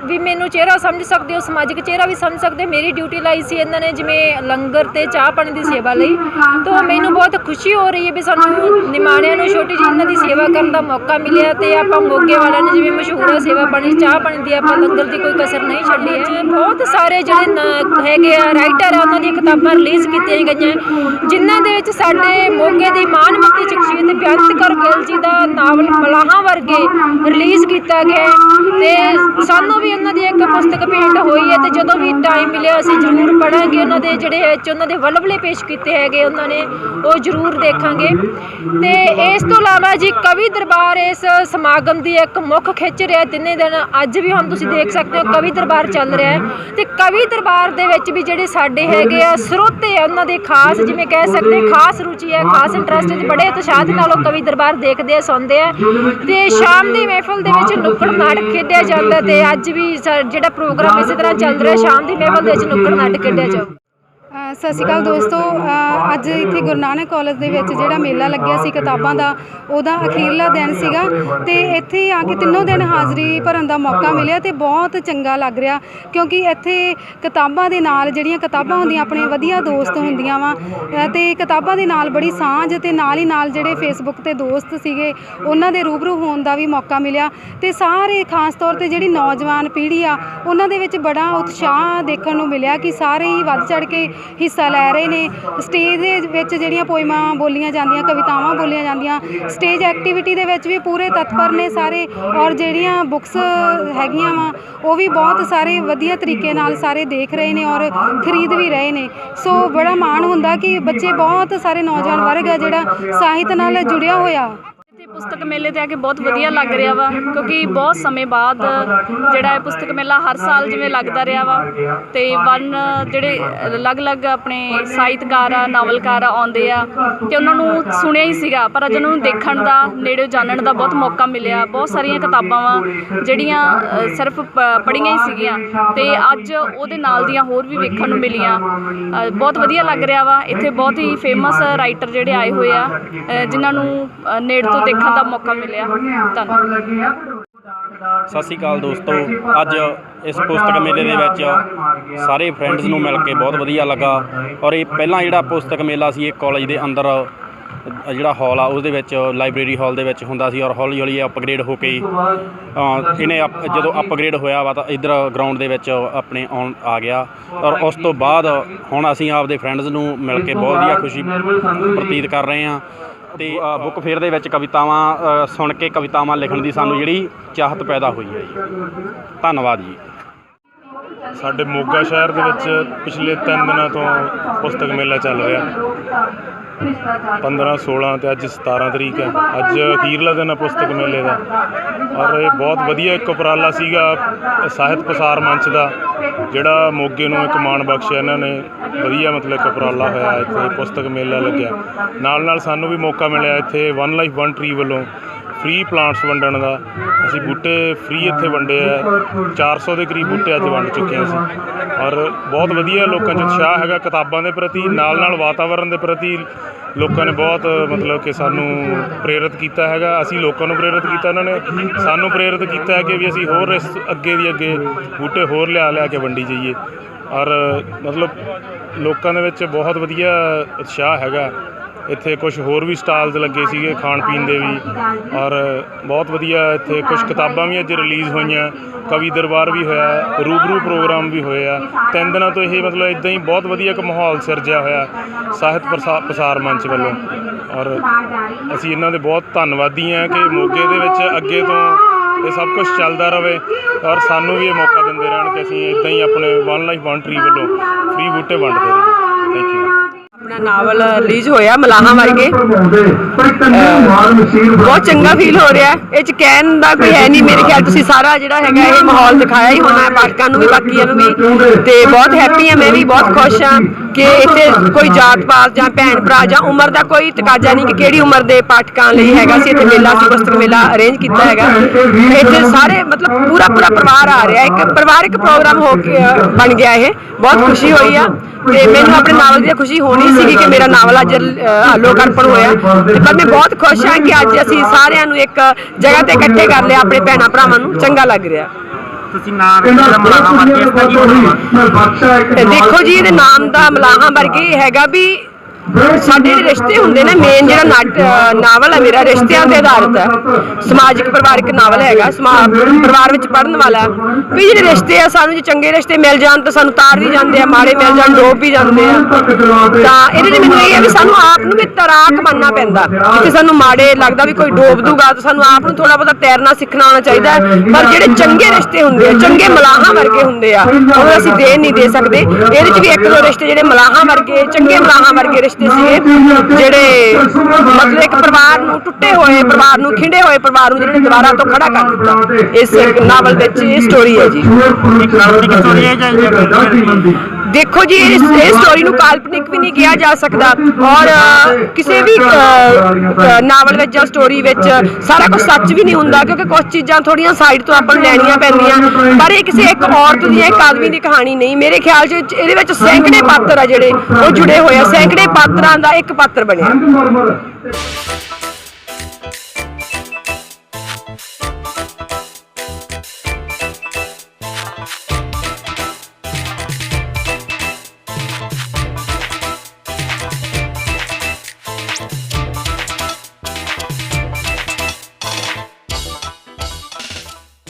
ਵੀ ਮੈਨੂੰ ਚਿਹਰਾ ਸਮਝ ਸਕਦੇ ਹੋ, ਸਮਾਜਿਕ ਚਿਹਰਾ ਵੀ ਸਮਝ ਸਕਦੇ, ਮੇਰੀ ਡਿਊਟੀ ਲਾਈ ਸੀ ਇਹਨਾਂ ਨੇ ਜਿਵੇਂ ਲੰਗਰ ਤੇ ਚਾਹ ਪਾਣੀ ਦੀ ਸੇਵਾ ਲਈ। ਤਾਂ ਮੈਨੂੰ ਬਹੁਤ ਖੁਸ਼ੀ ਹੋ ਰਹੀ ਹੈ ਵੀ ਸਾਨੂੰ ਨਿਮਾਣਿਆਂ ਨੂੰ ਛੋਟੀ ਜਿਹੀ ਇਹਨਾਂ ਦੀ ਸੇਵਾ ਕਰਨ ਦਾ ਮੌਕਾ ਮਿਲਿਆ ਤੇ ਆਪਾਂ ਮੋਗੇ ਵਾਲਿਆਂ ਨੇ ਜਿਵੇਂ ਮਸ਼ਹੂਰ ਹੈ ਸੇਵਾ ਪਾਣੀ, ਚਾਹ ਪਾਣੀ ਦੀ, ਆਪਾਂ ਲੰਗਰ ਦੀ ਕੋਈ ਕਸਰ ਨਹੀਂ ਛੱਡੀ ਹੈ। ਬਹੁਤ ਸਾਰੇ ਜਿਹੜੇ ਹੈਗੇ ਆ ਰਾਈਟਰ ਆ, ਉਹਨਾਂ ਦੀਆਂ ਕਿਤਾਬਾਂ ਰਿਲੀਜ਼ ਕੀਤੀਆਂ ਗਈਆਂ ਜਿਨ੍ਹਾਂ ਦੇ ਵਿੱਚ ਸਾਡੇ ਮੋਗੇ ਦੀ ਮਾਨਮੱਤੀ ਸ਼ਖਸੀਅਤ ਬੇਅੰਤ ਕੌਰ ਗਿੱਲ ਜੀ ਦਾ ਨਾਵਲ ਮਲਾਹਾਂ ਵਰਗੇ ਰਿਲੀਜ਼ ਕੀਤਾ ਗਿਆ ਤੇ ਸਾਨੂੰ ਵੀ ਉਹਨਾਂ ਦੀ ਇੱਕ ਪੁਸਤਕ ਭੇਂਟ ਹੋਈ ਹੈ ਤੇ ਜਦੋਂ ਵੀ ਟਾਈਮ ਮਿਲਿਆ ਅਸੀਂ ਜ਼ਰੂਰ ਪੜ੍ਹਾਂਗੇ। ਉਹਨਾਂ ਦੇ ਜਿਹੜੇ ਉਹਨਾਂ ਦੇ ਵਲਵਲੇ ਪੇਸ਼ ਕੀਤੇ ਹੈਗੇ ਉਹਨਾਂ ਨੇ ਉਹ ਜ਼ਰੂਰ ਦੇਖਾਂਗੇ। ਤੇ ਇਸ ਤੋਂ ਇਲਾਵਾ ਜੀ ਕਵੀ ਦਰਬਾਰ ਇਸ ਸਮਾਗਮ ਦੀ ਇੱਕ ਮੁੱਖ ਖਿੱਚ ਰਿਹਾ ਤਿੰਨੇ ਦਿਨ। ਅੱਜ ਵੀ ਹੁਣ ਤੁਸੀਂ ਦੇਖ ਸਕਦੇ ਹੋ ਕਵੀ ਦਰਬਾਰ ਚੱਲ ਰਿਹਾ ਹੈ ਤੇ ਕਵੀ ਦਰਬਾਰ ਦੇ ਵਿੱਚ ਵੀ ਜਿਹੜੇ ਸਾਡੇ ਹੈਗੇ ਆ ਸਰੋਤੇ ਆ, ਉਹਨਾਂ ਦੇ ਖਾਸ ਜਿਵੇਂ ਕਹਿ ਸਕਦੇ ਖਾਸ ਰੁਚੀ ਹੈ, ਖਾਸ ਇੰਟਰਸਟ ਹੈ, ਬੜੇ ਉਤਸ਼ਾਹ ਦੇ ਨਾਲ ਉਹ ਕਵੀ ਦਰਬਾਰ ਦੇਖਦੇ ਆ, ਸੁਣਦੇ ਆ। ਤੇ ਸ਼ਾਮ ਦੀ ਮਹਿਫਲ ਦੇ ਵਿੱਚ ਨੁੱਕੜ ਨਾਟਕ ਖੇਡਿਆ ਜਾਂਦਾ ਤੇ ਅੱਜ ਵੀ ਜਿਹੜਾ ਪ੍ਰੋਗਰਾਮ ਇਸੇ ਤਰ੍ਹਾਂ ਚੱਲ ਰਿਹਾ, ਸ਼ਾਮ ਦੀ ਮਹਿਫਲ ਦੇ ਵਿੱਚ ਨੁੱਕੜ ਨਾਟਕ ਖੇਡਿਆ ਜਾਊ। ਸਤਿ ਸ਼੍ਰੀ ਅਕਾਲ ਦੋਸਤੋ, ਅੱਜ ਇੱਥੇ ਗੁਰੂ ਨਾਨਕ ਕਾਲਜ ਦੇ ਵਿੱਚ ਜਿਹੜਾ ਮੇਲਾ ਲੱਗਿਆ ਸੀ ਕਿਤਾਬਾਂ ਦਾ, ਉਹਦਾ ਅਖੀਰਲਾ ਦਿਨ ਸੀਗਾ ਤੇ ਇੱਥੇ ਆ ਕੇ ਤਿੰਨੋਂ ਦਿਨ ਹਾਜ਼ਰੀ ਭਰਨ ਦਾ ਮੌਕਾ ਮਿਲਿਆ ਤੇ ਬਹੁਤ ਚੰਗਾ ਲੱਗ ਰਿਹਾ ਕਿਉਂਕਿ ਇੱਥੇ ਕਿਤਾਬਾਂ ਦੇ ਨਾਲ ਜਿਹੜੀਆਂ ਕਿਤਾਬਾਂ ਹੁੰਦੀਆਂ ਆਪਣੇ ਵਧੀਆ ਦੋਸਤ ਹੁੰਦੀਆਂ ਵਾ ਤੇ ਕਿਤਾਬਾਂ ਦੇ ਨਾਲ ਬੜੀ ਸਾਂਝ ਤੇ ਨਾਲ ਹੀ ਨਾਲ ਜਿਹੜੇ ਫੇਸਬੁੱਕ ਤੇ ਦੋਸਤ ਸੀਗੇ ਉਹਨਾਂ ਦੇ ਰੂਬਰੂ ਹੋਣ ਦਾ ਵੀ ਮੌਕਾ ਮਿਲਿਆ ਤੇ ਸਾਰੇ ਖਾਸ ਤੌਰ ਤੇ ਜਿਹੜੀ ਨੌਜਵਾਨ ਪੀੜ੍ਹੀ ਆ ਉਹਨਾਂ ਦੇ ਵਿੱਚ ਬੜਾ ਉਤਸ਼ਾਹ ਦੇਖਣ ਨੂੰ ਮਿਲਿਆ ਕਿ ਸਾਰੇ ਹੀ ਵੱਧ ਚੜ੍ਹ ਕੇ ਹਿੱਸਾ ਲੈ ਰਹੇ ਨੇ। ਸਟੇਜ ਦੇ ਵਿੱਚ ਜਿਹੜੀਆਂ ਪੋਇਮਾਂ ਬੋਲੀਆਂ ਜਾਂਦੀਆਂ, ਕਵਿਤਾਵਾਂ ਬੋਲੀਆਂ ਜਾਂਦੀਆਂ, ਸਟੇਜ ਐਕਟੀਵਿਟੀ ਦੇ ਵਿੱਚ ਵੀ ਪੂਰੇ ਤਤਪਰ ਨੇ ਸਾਰੇ ਔਰ ਜਿਹੜੀਆਂ ਬੁੱਕਸ ਹੈਗੀਆਂ ਵਾ ਉਹ ਵੀ ਬਹੁਤ ਸਾਰੇ ਵਧੀਆ ਤਰੀਕੇ ਨਾਲ ਸਾਰੇ ਦੇਖ ਰਹੇ ਨੇ ਔਰ ਖਰੀਦ ਵੀ ਰਹੇ ਨੇ। ਸੋ ਬੜਾ ਮਾਣ ਹੁੰਦਾ ਕਿ ਬੱਚੇ ਬਹੁਤ ਸਾਰੇ ਨੌਜਵਾਨ ਵਰਗ ਆ ਜਿਹੜਾ ਸਾਹਿਤ ਨਾਲ ਜੁੜਿਆ ਹੋਇਆ। ਪੁਸਤਕ ਮੇਲੇ ਤੇ ਆ ਕੇ ਬਹੁਤ ਵਧੀਆ ਲੱਗ ਰਿਹਾ ਵਾ ਕਿਉਂਕਿ ਬਹੁਤ ਸਮੇਂ ਬਾਅਦ ਜਿਹੜਾ ਇਹ ਪੁਸਤਕ ਮੇਲਾ ਹਰ ਸਾਲ ਜਿਵੇਂ ਲੱਗਦਾ ਰਿਹਾ ਵਾ ਤੇ ਜਿਹੜੇ ਅਲੱਗ-ਅਲੱਗ ਆਪਣੇ ਸਾਹਿਤਕਾਰ ਆ, ਨਾਵਲਕਾਰ ਆਉਂਦੇ ਆ ਤੇ ਉਹਨਾਂ ਨੂੰ ਸੁਣਿਆ ਹੀ ਸੀਗਾ, ਪਰ ਅੱਜ ਉਹਨਾਂ ਨੂੰ ਦੇਖਣ ਦਾ, ਨੇੜੇ ਜਾਣਨ ਦਾ ਬਹੁਤ ਮੌਕਾ ਮਿਲਿਆ। ਬਹੁਤ ਸਾਰੀਆਂ ਕਿਤਾਬਾਂ ਵਾ ਜਿਹੜੀਆਂ ਸਿਰਫ ਪੜ੍ਹੀਆਂ ਹੀ ਸੀਗੀਆਂ ਤੇ ਅੱਜ ਉਹਦੇ ਨਾਲ ਦੀਆਂ ਹੋਰ ਵੀ ਵੇਖਣ ਨੂੰ ਮਿਲੀਆਂ। ਬਹੁਤ ਵਧੀਆ ਲੱਗ ਰਿਹਾ ਵਾ। ਇੱਥੇ ਬਹੁਤ ਹੀ ਫੇਮਸ ਰਾਈਟਰ ਜਿਹੜੇ ਆਏ ਹੋਏ ਆ ਜਿਨ੍ਹਾਂ ਨੂੰ ਨੇੜੇ ਤੋਂ ਦੇਖਣ ਦਾ ਮੌਕਾ ਮਿਲਿਆ। ਧੰਨਵਾਦ। ਸਤਿ ਸ਼੍ਰੀ ਅਕਾਲ ਦੋਸਤੋ, ਅੱਜ ਇਸ ਪੁਸਤਕ ਮੇਲੇ ਦੇ ਵਿੱਚ ਸਾਰੇ ਫਰੈਂਡਸ ਨੂੰ ਮਿਲ ਕੇ ਬਹੁਤ ਵਧੀਆ ਲੱਗਾ ਔਰ ਇਹ ਪਹਿਲਾਂ ਜਿਹੜਾ ਪੁਸਤਕ ਮੇਲਾ ਸੀ ਇਹ ਕਾਲਜ ਦੇ ਅੰਦਰ ਜਿਹੜਾ ਹਾਲ ਆ ਉਹਦੇ ਵਿੱਚ ਲਾਇਬ੍ਰੇਰੀ ਹਾਲ ਦੇ ਵਿੱਚ ਹੁੰਦਾ ਸੀ ਔਰ ਹੌਲੀ ਹੌਲੀ ਅਪਗ੍ਰੇਡ ਹੋ ਕੇ ਇਹਨੇ ਜਦੋਂ ਅਪਗ੍ਰੇਡ ਹੋਇਆ ਵਾ ਤਾਂ ਇੱਧਰ ਗਰਾਊਂਡ ਦੇ ਵਿੱਚ ਆਪਣੇ ਆਉਣ ਆ ਗਿਆ ਔਰ ਉਸ ਤੋਂ ਬਾਅਦ ਹੁਣ ਅਸੀਂ ਆਪਦੇ ਫਰੈਂਡਸ ਨੂੰ ਮਿਲ ਕੇ ਬਹੁਤ ਵਧੀਆ ਖੁਸ਼ੀ ਪ੍ਰਤੀਤ ਕਰ ਰਹੇ ਹਾਂ ਤੇ ਬੁੱਕ ਫੇਅਰ ਦੇ ਵਿੱਚ ਕਵਿਤਾਵਾਂ ਸੁਣ ਕੇ ਕਵਿਤਾਵਾਂ ਲਿਖਣ ਦੀ ਸਾਨੂੰ ਜਿਹੜੀ ਚਾਹਤ ਪੈਦਾ ਹੋਈ ਹੈ ਜੀ। ਧੰਨਵਾਦ ਜੀ। ਸਾਡੇ ਮੋਗਾ ਸ਼ਹਿਰ ਦੇ ਵਿੱਚ ਪਿਛਲੇ 3 ਦਿਨਾਂ ਤੋਂ ਪੁਸਤਕ ਮੇਲਾ ਚੱਲ ਰਿਹਾ, 15, 16 ਤੇ ਅੱਜ 17 ਤਰੀਕ ਹੈ। ਅੱਜ ਅਖੀਰਲਾ ਦਿਨ ਹੈ ਪੁਸਤਕ ਮੇਲੇ ਦਾ ਔਰ ਇਹ ਬਹੁਤ ਵਧੀਆ ਇੱਕ ਉਪਰਾਲਾ ਸੀਗਾ ਸਾਹਿਤ ਪ੍ਰਸਾਰ ਮੰਚ ਦਾ ਜਿਹੜਾ ਮੋਗੇ ਨੂੰ ਇੱਕ ਮਾਣ ਬਖਸ਼ਿਆ ਇਹਨਾਂ ਨੇ। ਵਧੀਆ ਮਤਲਬ ਇੱਕ ਉਪਰਾਲਾ ਹੋਇਆ, ਇੱਥੇ ਪੁਸਤਕ ਮੇਲਾ ਲੱਗਿਆ। ਨਾਲ ਸਾਨੂੰ ਵੀ ਮੌਕਾ ਮਿਲਿਆ ਇੱਥੇ ਵਨ ਲਾਈਫ ਵਨ ਟਰੀ ਵੱਲੋਂ ਫ੍ਰੀ ਪਲਾਂਟਸ ਵੰਡਣ ਦਾ। ਅਸੀਂ ਬੂਟੇ ਫ੍ਰੀ ਇੱਥੇ ਵੰਡੇ ਆ, 400 ਦੇ ਕਰੀਬ ਬੂਟੇ ਅੱਜ ਵੰਡ ਚੁੱਕੇ ਹਾਂ ਅਸੀਂ ਔਰ ਬਹੁਤ ਵਧੀਆ ਲੋਕਾਂ 'ਚ ਉਤਸ਼ਾਹ ਹੈਗਾ ਕਿਤਾਬਾਂ ਦੇ ਪ੍ਰਤੀ, ਨਾਲ ਵਾਤਾਵਰਨ ਦੇ ਪ੍ਰਤੀ। ਲੋਕਾਂ ਨੇ ਬਹੁਤ ਮਤਲਬ ਕਿ ਸਾਨੂੰ ਪ੍ਰੇਰਿਤ ਕੀਤਾ ਹੈਗਾ, ਅਸੀਂ ਲੋਕਾਂ ਨੂੰ ਪ੍ਰੇਰਿਤ ਕੀਤਾ, ਉਹਨਾਂ ਨੇ ਸਾਨੂੰ ਪ੍ਰੇਰਿਤ ਕੀਤਾ ਹੈ ਕਿ ਵੀ ਅਸੀਂ ਹੋਰ ਇਸ ਅੱਗੇ ਦੀ ਅੱਗੇ ਬੂਟੇ ਹੋਰ ਲਿਆ ਕੇ ਵੰਡੀ ਜਾਈਏ ਔਰ ਮਤਲਬ ਲੋਕਾਂ ਦੇ ਵਿੱਚ ਬਹੁਤ ਵਧੀਆ ਉਤਸ਼ਾਹ ਹੈਗਾ। ਇੱਥੇ ਕੁਝ ਹੋਰ ਵੀ ਸਟਾਲਸ ਲੱਗੇ ਸੀਗੇ ਖਾਣ ਪੀਣ ਦੇ ਵੀ ਔਰ ਬਹੁਤ ਵਧੀਆ ਇੱਥੇ ਕੁਝ ਕਿਤਾਬਾਂ ਵੀ ਅੱਜ ਰਿਲੀਜ਼ ਹੋਈਆਂ, ਕਵੀ ਦਰਬਾਰ ਵੀ ਹੋਇਆ, ਰੂਬਰੂ ਪ੍ਰੋਗਰਾਮ ਵੀ ਹੋਏ ਆ। 3 ਦਿਨਾਂ ਤੋਂ ਇਹ ਮਤਲਬ ਇੱਦਾਂ ਹੀ ਬਹੁਤ ਵਧੀਆ ਇੱਕ ਮਾਹੌਲ ਸਿਰਜਿਆ ਹੋਇਆ ਸਾਹਿਤ ਪ੍ਰਸਾਰ ਮੰਚ ਵੱਲੋਂ ਔਰ ਅਸੀਂ ਇਹਨਾਂ ਦੇ ਬਹੁਤ ਧੰਨਵਾਦੀ ਹਾਂ ਕਿ ਮੋਗੇ ਦੇ ਵਿੱਚ ਅੱਗੇ ਤੋਂ ਇਹ ਸਭ ਕੁਝ ਚੱਲਦਾ ਰਹੇ ਔਰ ਸਾਨੂੰ ਵੀ ਇਹ ਮੌਕਾ ਦਿੰਦੇ ਰਹਿਣ ਕਿ ਅਸੀਂ ਇੱਦਾਂ ਹੀ ਆਪਣੇ ਵਨ ਲਾਈਫ ਵਨ ਟਰੀ ਵੱਲੋਂ ਫ੍ਰੀ ਬੂਟੇ ਵੰਡਦੇ ਰਹੀਏ। Thank you. ਆਪਣਾ ਨਾਵਲ ਰਿਲੀਜ਼ ਹੋਇਆ ਮਲਾਹਾਂ ਵਰਗੇ, ਬਹੁਤ ਚੰਗਾ ਫੀਲ ਹੋ ਰਿਹਾ। ਇਹ 'ਚ ਕਹਿਣ ਦਾ ਕੋਈ ਹੈ ਨਹੀਂ, ਮੇਰੇ ਖਿਆਲ ਤੁਸੀਂ ਸਾਰਾ ਜਿਹੜਾ ਹੈਗਾ ਇਹ ਮਾਹੌਲ ਦਿਖਾਇਆ ਹੀ ਹੋਣਾ ਹੈ ਪਾਠਕਾਂ ਨੂੰ ਵੀ, ਬਾਕੀਆਂ ਨੂੰ ਵੀ, ਤੇ ਬਹੁਤ ਹੈਪੀ ਹਾਂ। ਮੈਂ ਵੀ ਬਹੁਤ ਖੁਸ਼ ਹਾਂ ਕਿ ਇੱਥੇ ਕੋਈ ਜਾਤ ਪਾਤ ਜਾਂ ਭੈਣ ਭਰਾ ਜਾਂ ਉਮਰ ਦਾ ਕੋਈ ਤਕਾਜ਼ਾ ਨਹੀਂ ਕਿ ਕਿਹੜੀ ਉਮਰ ਦੇ ਪਾਠਕਾਂ ਲਈ ਹੈਗਾ ਸੀ ਇੱਥੇ ਮੇਲਾ, ਸੀ ਪੁਸਤਕ ਮੇਲਾ ਅਰੇਂਜ ਕੀਤਾ ਹੈਗਾ। ਇੱਥੇ ਸਾਰੇ ਮਤਲਬ ਪੂਰਾ ਪਰਿਵਾਰ ਆ ਰਿਹਾ, ਇੱਕ ਪਰਿਵਾਰਿਕ ਪ੍ਰੋਗਰਾਮ ਹੋ ਕੇ ਬਣ ਗਿਆ। ਇਹ ਬਹੁਤ ਖੁਸ਼ੀ ਹੋਈ ਆ ਤੇ ਮੈਨੂੰ ਆਪਣੇ ਨਾਵਲ ਦੀ ਖੁਸ਼ੀ ਹੋਣੀ ਸੀਗੀ ਕਿ ਮੇਰਾ ਨਾਵਲ ਅੱਜ ਲੋਕ ਅਰਪਣ ਹੋਇਆ, ਪਰ ਮੈਂ ਬਹੁਤ ਖੁਸ਼ ਹਾਂ ਕਿ ਅੱਜ ਅਸੀਂ ਸਾਰਿਆਂ ਨੂੰ ਇੱਕ ਜਗ੍ਹਾ ਤੇ ਇਕੱਠੇ ਕਰ ਲਿਆ, ਆਪਣੇ ਭੈਣਾਂ ਭਰਾਵਾਂ ਨੂੰ ਚੰਗਾ ਲੱਗ ਰਿਹਾ। ਤੁਸੀਂ ਨਾਮ ਮਲਾਹਾਂ ਵਰਗੇ ਇਸ ਦਾ ਕੀ ਮਤਲਬ? ਦੇਖੋ ਜੀ, ਇਹਦੇ ਨਾਮ ਦਾ ਮਲਾਹਾਂ ਵਰਗੇ ਹੈਗਾ ਵੀ ਸਾਡੇ ਜਿਹੜੇ ਰਿਸ਼ਤੇ ਹੁੰਦੇ ਨੇ, ਮੇਨ ਜਿਹੜਾ ਨਾਵਲ ਹੈ ਮੇਰਾ ਰਿਸ਼ਤਿਆਂ ਤੇ ਆਧਾਰਿਤ ਹੈ, ਸਮਾਜਿਕ ਪਰਿਵਾਰਕ ਨਾਵਲ ਹੈਗਾ, ਪਰਿਵਾਰ ਵਿੱਚ ਪੜ੍ਹਨ ਵਾਲਾ ਵੀ ਜਿਹੜੇ ਰਿਸ਼ਤੇ ਆ, ਸਾਨੂੰ ਜੇ ਚੰਗੇ ਰਿਸ਼ਤੇ ਮਿਲ ਜਾਣ ਤਾਂ ਸਾਨੂੰ ਤਾਰ ਵੀ ਜਾਂਦੇ ਆ, ਮਾੜੇ ਮਿਲ ਜਾਣ ਡੋਬ ਵੀ ਜਾਂਦੇ ਆ। ਤਾਂ ਇਹਦੇ 'ਚ ਮੈਨੂੰ ਇਹ ਹੈ ਵੀ ਸਾਨੂੰ ਆਪ ਨੂੰ ਵੀ ਤੈਰਾਕ ਬਣਨਾ ਪੈਂਦਾ, ਕਿ ਸਾਨੂੰ ਮਾੜੇ ਲੱਗਦਾ ਵੀ ਕੋਈ ਡੋਬ ਦੂਗਾ ਤਾਂ ਸਾਨੂੰ ਆਪ ਨੂੰ ਥੋੜਾ ਬਹੁਤਾ ਤੈਰਨਾ ਸਿੱਖਣਾ ਆਉਣਾ ਚਾਹੀਦਾ। ਪਰ ਜਿਹੜੇ ਚੰਗੇ ਰਿਸ਼ਤੇ ਹੁੰਦੇ ਆ, ਚੰਗੇ ਮਲਾਹਾਂ ਵਰਗੇ ਹੁੰਦੇ ਆ, ਉਹ ਅਸੀਂ ਦੇ ਨਹੀਂ ਦੇ ਸਕਦੇ। ਇਹਦੇ 'ਚ ਵੀ ਇੱਕ ਦੋ ਰਿਸ਼ਤੇ ਜਿਹੜੇ ਮਲਾਹਾਂ ਵਰਗੇ, ਚੰਗੇ ਮਲਾਹਾਂ ਵਰਗੇ ਰਿਸ਼ਤੇ ਸੀਗੇ, ਜਿਹੜੇ ਮਤਲਬ ਇੱਕ ਪਰਿਵਾਰ ਨੂੰ, ਟੁੱਟੇ ਹੋਏ ਪਰਿਵਾਰ ਨੂੰ, ਖਿੰਡੇ ਹੋਏ ਪਰਿਵਾਰ ਨੂੰ ਜਿਹੜੇ ਦੁਬਾਰਾ ਤੋਂ ਖੜਾ ਕਰ ਦਿੱਤਾ। ਇਸ ਨਾਵਲ ਵਿੱਚ ਇਹ ਸਟੋਰੀ ਹੈ ਜੀ। ਦੇਖੋ ਜੀ, ਇਸ ਸਟੋਰੀ ਨੂੰ ਕਾਲਪਨਿਕ ਵੀ ਨਹੀਂ ਕਿਹਾ ਜਾ ਸਕਦਾ, ਔਰ ਕਿਸੇ ਵੀ ਨਾਵਲ ਵਿੱਚ ਜਾਂ ਸਟੋਰੀ ਵਿੱਚ ਸਾਰਾ ਕੁਝ ਸੱਚ ਵੀ ਨਹੀਂ ਹੁੰਦਾ, ਕਿਉਂਕਿ ਕੁਝ ਚੀਜ਼ਾਂ ਥੋੜੀਆਂ ਸਾਈਡ ਤੋਂ ਆਪਾਂ ਨੂੰ ਲੈਣੀਆਂ ਪੈਂਦੀਆਂ। ਪਰ ਇਹ ਕਿਸੇ ਇੱਕ ਔਰਤ ਦੀ, ਇੱਕ ਆਦਮੀ ਦੀ ਕਹਾਣੀ ਨਹੀਂ। ਮੇਰੇ ਖਿਆਲ 'ਚ ਇਹਦੇ ਵਿੱਚ ਸੈਂਕੜੇ ਪਾਤਰ ਆ ਜਿਹੜੇ ਉਹ ਜੁੜੇ ਹੋਏ ਆ, ਸੈਂਕੜੇ ਪਾਤਰਾਂ ਦਾ ਇੱਕ ਪਾਤਰ ਬਣਿਆ।